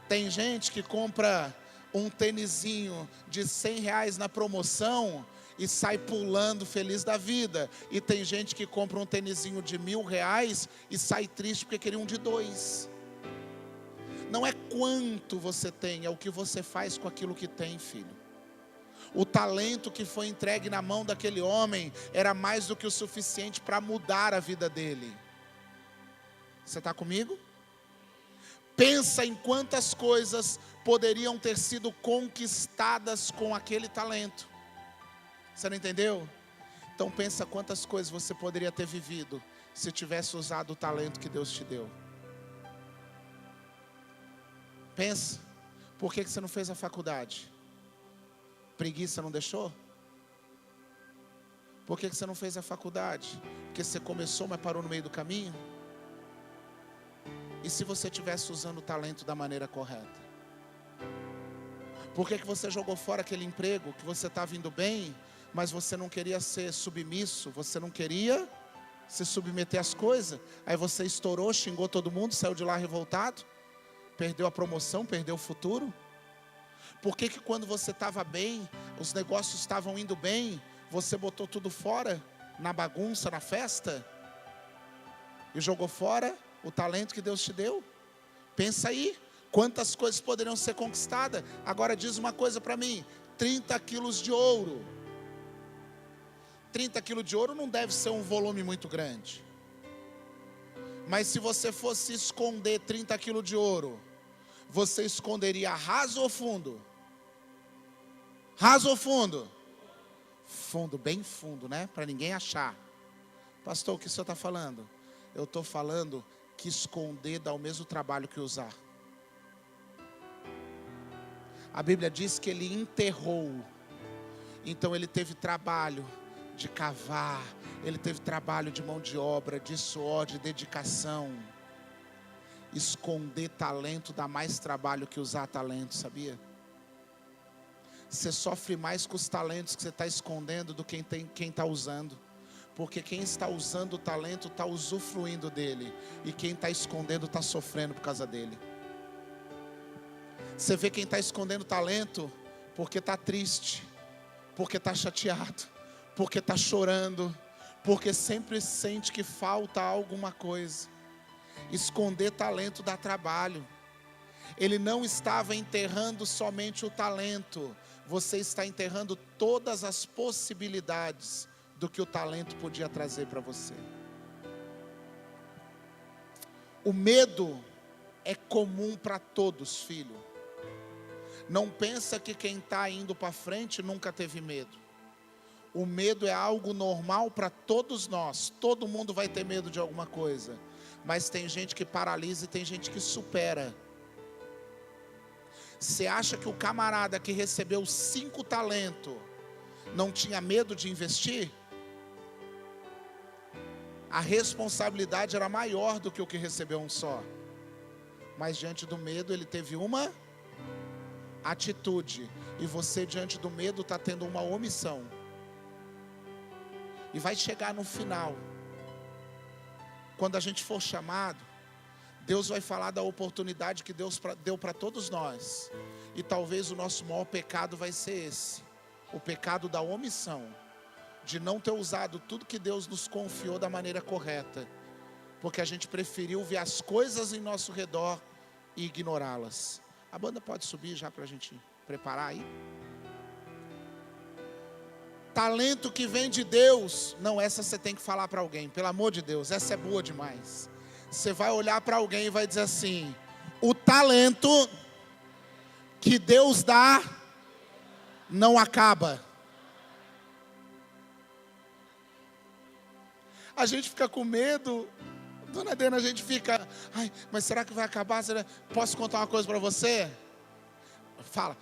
Tem gente que compra um tênisinho de 100 reais na promoção e sai pulando feliz da vida. E tem gente que compra um tênisinho de 1.000 reais e sai triste porque queria um de 2. Não é quanto você tem, é o que você faz com aquilo que tem, filho. O talento que foi entregue na mão daquele homem era mais do que o suficiente para mudar a vida dele. Você está comigo? Pensa em quantas coisas poderiam ter sido conquistadas com aquele talento. Você não entendeu? Então pensa quantas coisas você poderia ter vivido se tivesse usado o talento que Deus te deu. Pensa, por que você não fez a faculdade? Preguiça não deixou? Por que você não fez a faculdade? Porque você começou, mas parou no meio do caminho? E se você estivesse usando o talento da maneira correta? Por que você jogou fora aquele emprego que você estava indo bem, mas você não queria ser submisso, você não queria se submeter às coisas? Aí você estourou, xingou todo mundo, saiu de lá revoltado, perdeu a promoção, perdeu o futuro? Por que quando você estava bem, os negócios estavam indo bem, você botou tudo fora na bagunça, na festa, e jogou fora o talento que Deus te deu? Pensa aí, quantas coisas poderiam ser conquistadas. Agora diz uma coisa para mim: 30 quilos de ouro. 30 quilos de ouro não deve ser um volume muito grande. Mas se você fosse esconder 30 quilos de ouro, você esconderia raso ou fundo? Raso ou fundo? Fundo, bem fundo, né? Para ninguém achar. Pastor, o que o senhor está falando? Eu estou falando que esconder dá o mesmo trabalho que usar. A Bíblia diz que ele enterrou. Então ele teve trabalho de cavar, ele teve trabalho de mão de obra, de suor, de dedicação. Esconder talento dá mais trabalho que usar talento, sabia? Você sofre mais com os talentos que você está escondendo do que quem está usando. Porque quem está usando o talento está usufruindo dele, e quem está escondendo está sofrendo por causa dele. Você vê quem está escondendo o talento porque está triste, porque está chateado, porque está chorando, porque sempre sente que falta alguma coisa. Esconder talento dá trabalho. Ele não estava enterrando somente o talento, você está enterrando todas as possibilidades do que o talento podia trazer para você. O medo é comum para todos, filho. Não pensa que quem está indo para frente nunca teve medo. O medo é algo normal para todos nós. Todo mundo vai ter medo de alguma coisa. Mas tem gente que paralisa e tem gente que supera. Você acha que o camarada que recebeu 5 talentos não tinha medo de investir? A responsabilidade era maior do que o que recebeu um só. Mas diante do medo ele teve uma atitude. E você diante do medo está tendo uma omissão. E vai chegar no final, quando a gente for chamado, Deus vai falar da oportunidade que Deus deu para todos nós. E talvez o nosso maior pecado vai ser esse: o pecado da omissão, de não ter usado tudo que Deus nos confiou da maneira correta, porque a gente preferiu ver as coisas em nosso redor e ignorá-las. A banda pode subir já para a gente preparar aí? Talento que vem de Deus, não, essa você tem que falar para alguém, pelo amor de Deus, essa é boa demais. Você vai olhar para alguém e vai dizer assim: o talento que Deus dá não acaba. A gente fica com medo, dona Dena, a gente fica, ai, mas será que vai acabar? Posso contar uma coisa para você? Fala.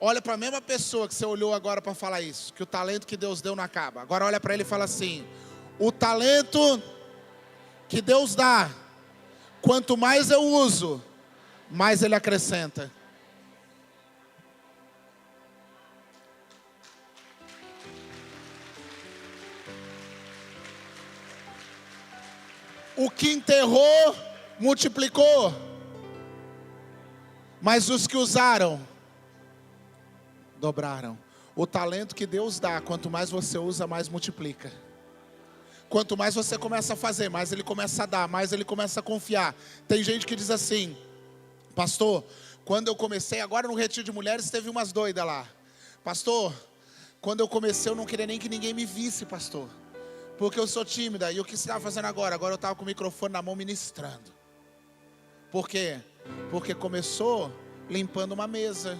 Olha para a mesma pessoa que você olhou agora para falar isso, que o talento que Deus deu não acaba. Agora olha para ele e fala assim: o talento que Deus dá, quanto mais eu uso, mais ele acrescenta. O que enterrou, multiplicou. Mas os que usaram, dobraram. O talento que Deus dá, quanto mais você usa, mais multiplica. Quanto mais você começa a fazer, mais ele começa a dar, mais ele começa a confiar. Tem gente que diz assim: pastor, quando eu comecei, agora no retiro de mulheres teve umas doidas lá. Pastor, quando eu comecei eu não queria nem que ninguém me visse, pastor, porque eu sou tímida. E o que você estava fazendo agora? Agora eu estava com o microfone na mão ministrando. Por quê? Porque começou limpando uma mesa,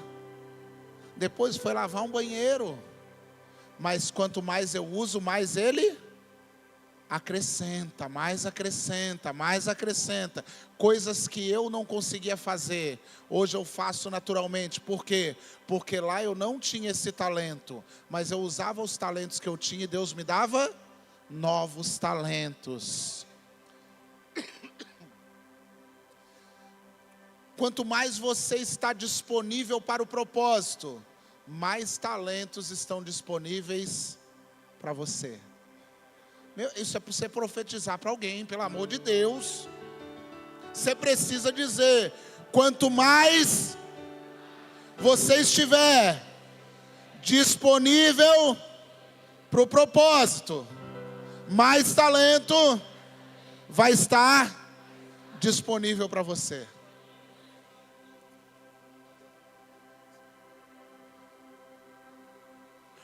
depois foi lavar um banheiro. Mas quanto mais eu uso, mais ele acrescenta, mais acrescenta, mais acrescenta. Coisas que eu não conseguia fazer, hoje eu faço naturalmente. Por quê? Porque lá eu não tinha esse talento, mas eu usava os talentos que eu tinha e Deus me dava novos talentos. Quanto mais você está disponível para o propósito, mais talentos estão disponíveis para você. Isso é para você profetizar para alguém, pelo amor de Deus. Você precisa dizer: quanto mais você estiver disponível para o propósito, mais talento vai estar disponível para você.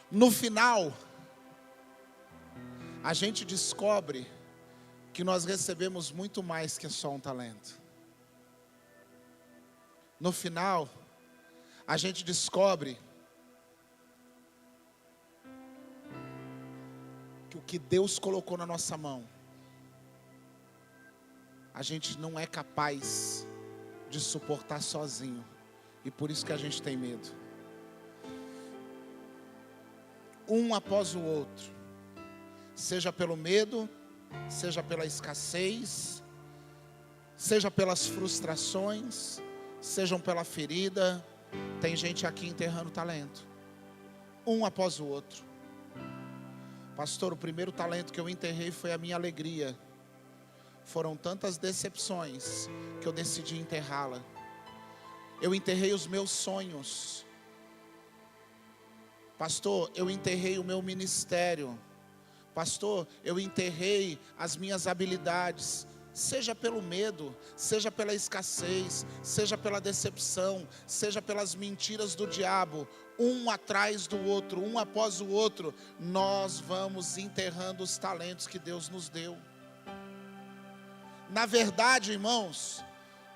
No final, a gente descobre que nós recebemos muito mais que só um talento. No final, a gente descobre que o que Deus colocou na nossa mão, a gente não é capaz de suportar sozinho. E por isso que a gente tem medo. Um após o outro. Seja pelo medo, seja pela escassez, seja pelas frustrações, sejam pela ferida. Tem gente aqui enterrando talento. Um após o outro. Pastor, o primeiro talento que eu enterrei foi a minha alegria. Foram tantas decepções que eu decidi enterrá-la. Eu enterrei os meus sonhos. Pastor, eu enterrei o meu ministério. Pastor, eu enterrei as minhas habilidades. Seja pelo medo, seja pela escassez, seja pela decepção, seja pelas mentiras do diabo. Um atrás do outro, um após o outro, nós vamos enterrando os talentos que Deus nos deu. Na verdade, irmãos,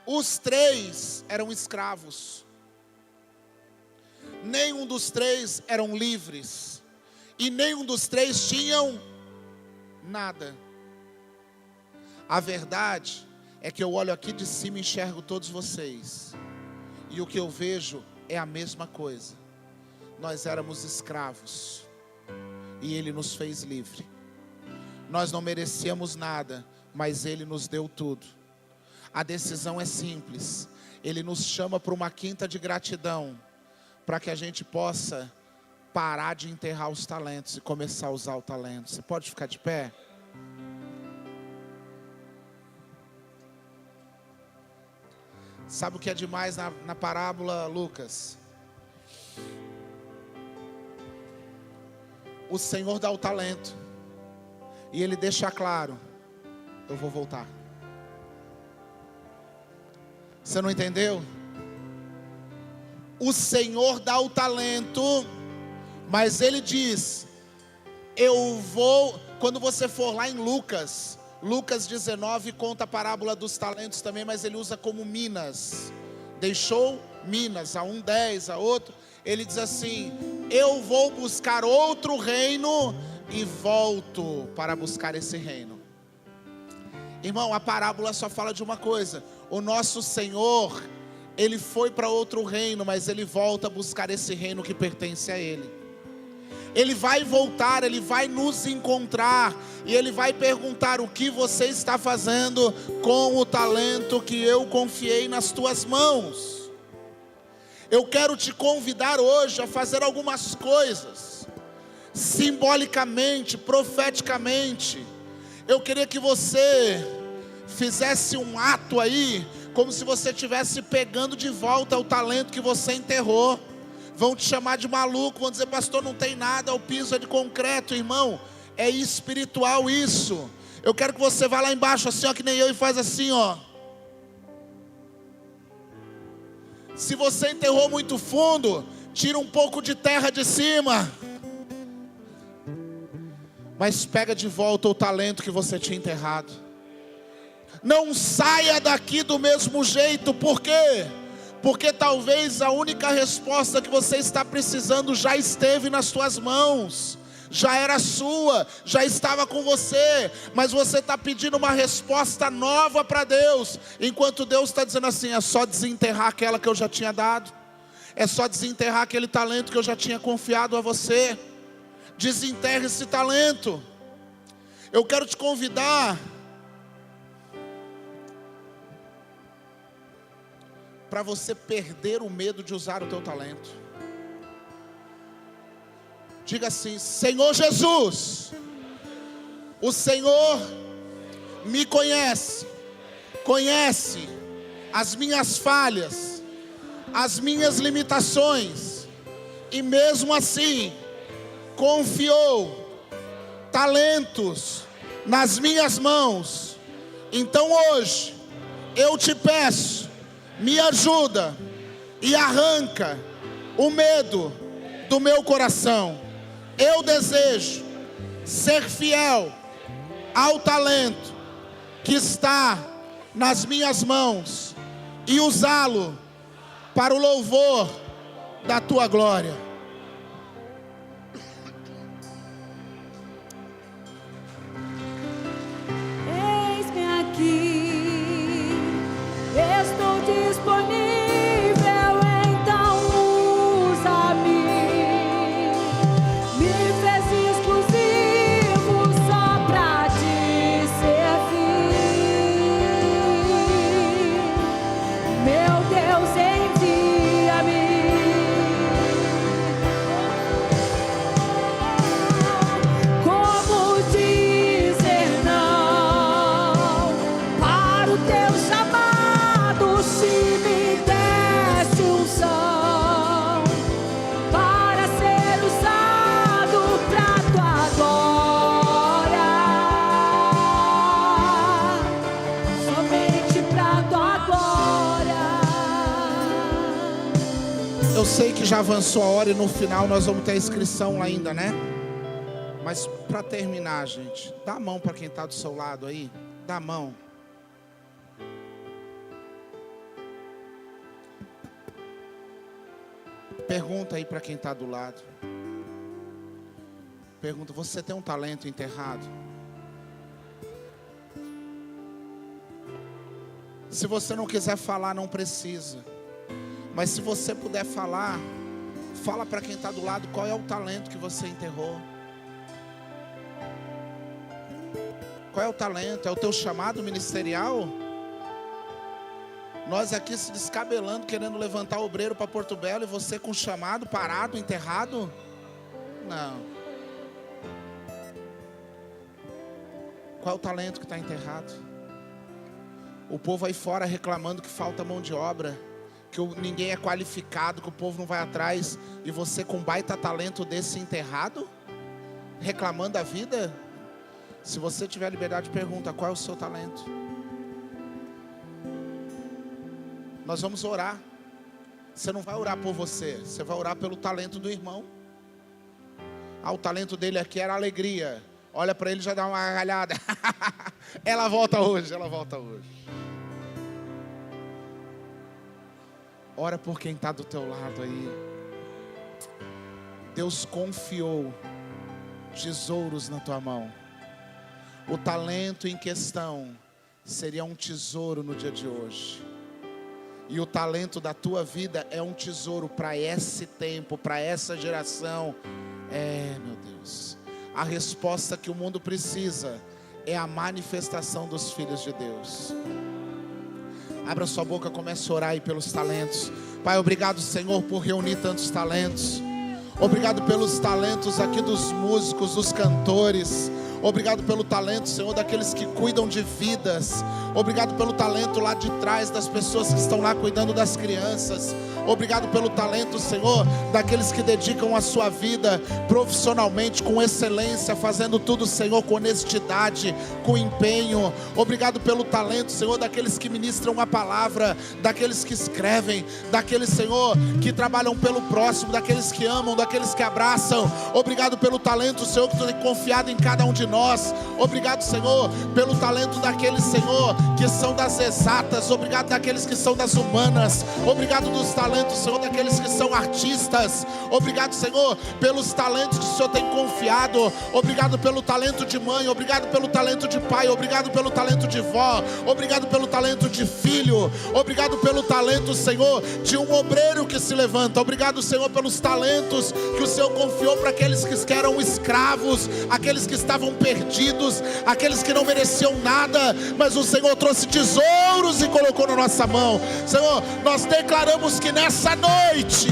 os três eram escravos. Nenhum dos três eram livres. E nenhum dos três tinham nada. A verdade é que eu olho aqui de cima e enxergo todos vocês. E o que eu vejo é a mesma coisa. Nós éramos escravos. E Ele nos fez livre. Nós não merecíamos nada, mas Ele nos deu tudo. A decisão é simples. Ele nos chama para uma quinta de gratidão, para que a gente possa parar de enterrar os talentos e começar a usar o talento. Você pode ficar de pé? Sabe o que é demais na parábola, Lucas? O Senhor dá o talento e Ele deixa claro: eu vou voltar. Você não entendeu? O Senhor dá o talento, mas Ele diz: eu vou. Quando você for lá em Lucas 19 conta a parábola dos talentos também, mas ele usa como minas. Deixou minas, a um 10, a outro. Ele diz assim: eu vou buscar outro reino e volto para buscar esse reino. Irmão, a parábola só fala de uma coisa: o nosso Senhor, Ele foi para outro reino, mas Ele volta a buscar esse reino que pertence a Ele. Ele vai voltar, Ele vai nos encontrar e Ele vai perguntar: o que você está fazendo com o talento que eu confiei nas tuas mãos? Eu quero te convidar hoje a fazer algumas coisas, simbolicamente, profeticamente. Eu queria que você fizesse um ato aí, como se você estivesse pegando de volta o talento que você enterrou. Vão te chamar de maluco, vão dizer: pastor, não tem nada, o piso é de concreto. Irmão, é espiritual isso. Eu quero que você vá lá embaixo assim, ó, que nem eu, e faz assim, ó. Se você enterrou muito fundo, tira um pouco de terra de cima, mas pega de volta o talento que você tinha enterrado. Não saia daqui do mesmo jeito. Por quê? Porque talvez a única resposta que você está precisando já esteve nas suas mãos, já era sua, já estava com você, mas você está pedindo uma resposta nova para Deus, enquanto Deus está dizendo assim: é só desenterrar aquela que eu já tinha dado, é só desenterrar aquele talento que eu já tinha confiado a você. Desenterre esse talento. Eu quero te convidar para você perder o medo de usar o teu talento. Diga assim: Senhor Jesus, o Senhor me conhece, conhece as minhas falhas, as minhas limitações, e mesmo assim confiou talentos nas minhas mãos. Então hoje eu te peço, me ajuda e arranca o medo do meu coração. Eu desejo ser fiel ao talento que está nas minhas mãos e usá-lo para o louvor da tua glória. Eis-me aqui, estou disponível, então usa-me. Me fez exclusivo só pra te servir. Meu Deus, envia-me. Como dizer não para o teu chamado, se me deste unção para ser usado pra tua glória, somente pra tua glória. Eu sei que já avançou a hora e no final nós vamos ter a inscrição lá ainda, né? Mas para terminar, gente, dá a mão para quem está do seu lado aí. Dá a mão. Pergunta aí para quem está do lado. Pergunta: você tem um talento enterrado? Se você não quiser falar, não precisa. Mas se você puder falar, fala para quem está do lado qual é o talento que você enterrou. Qual é o talento? É o teu chamado ministerial? Nós aqui se descabelando, querendo levantar obreiro para Porto Belo, e você com chamado parado, enterrado? Não. Qual é o talento que está enterrado? O povo aí fora reclamando que falta mão de obra, que ninguém é qualificado, que o povo não vai atrás, e você com baita talento desse enterrado, reclamando a vida? Se você tiver liberdade, pergunta: qual é o seu talento? Nós vamos orar. Você não vai orar por você, você vai orar pelo talento do irmão. O talento dele aqui era alegria. Olha para ele e já dá uma gargalhada. Ela volta hoje, ela volta hoje. Ora por quem está do teu lado aí. Deus confiou tesouros na tua mão. O talento em questão seria um tesouro no dia de hoje. E o talento da tua vida é um tesouro para esse tempo, para essa geração. Meu Deus. A resposta que o mundo precisa é a manifestação dos filhos de Deus. Abra sua boca, comece a orar aí pelos talentos. Pai, obrigado, Senhor, por reunir tantos talentos. Obrigado pelos talentos aqui dos músicos, dos cantores. Obrigado pelo talento, Senhor, daqueles que cuidam de vidas. Obrigado pelo talento lá de trás das pessoas que estão lá cuidando das crianças. Obrigado pelo talento, Senhor, daqueles que dedicam a sua vida profissionalmente, com excelência, fazendo tudo, Senhor, com honestidade, com empenho. Obrigado pelo talento, Senhor, daqueles que ministram a palavra, daqueles que escrevem, daqueles, Senhor, que trabalham pelo próximo, daqueles que amam, daqueles que abraçam. Obrigado pelo talento, Senhor, que tu tem confiado em cada um de nós. Obrigado, Senhor, pelo talento daqueles, Senhor, que são das exatas. Obrigado daqueles que são das humanas. Obrigado dos talentos, Senhor, daqueles que são artistas. Obrigado, Senhor, pelos talentos que o Senhor tem confiado. Obrigado pelo talento de mãe. Obrigado pelo talento de pai. Obrigado pelo talento de vó. Obrigado pelo talento de filho. Obrigado pelo talento, Senhor, de um obreiro que se levanta. Obrigado, Senhor, pelos talentos que o Senhor confiou para aqueles que eram escravos, aqueles que estavam perdidos, aqueles que não mereciam nada, mas o Senhor trouxe tesouros e colocou na nossa mão. Senhor, nós declaramos que nessa noite,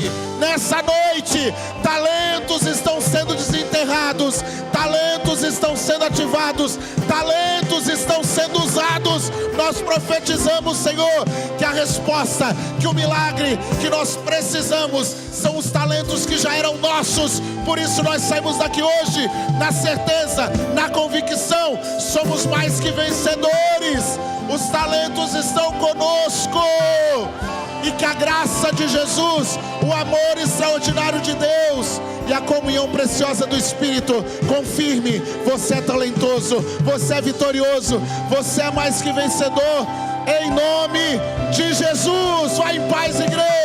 talentos estão sendo desenterrados, talentos estão sendo ativados, talentos estão sendo usados. Nós profetizamos, Senhor, que a resposta, que o milagre que nós precisamos são os talentos que já eram nossos. Por isso nós saímos daqui hoje na certeza, na convicção, somos mais que vencedores. Os talentos estão conosco. E que a graça de Jesus, o amor extraordinário de Deus e a comunhão preciosa do Espírito confirme: você é talentoso, você é vitorioso, você é mais que vencedor. Em nome de Jesus, vá em paz, igreja.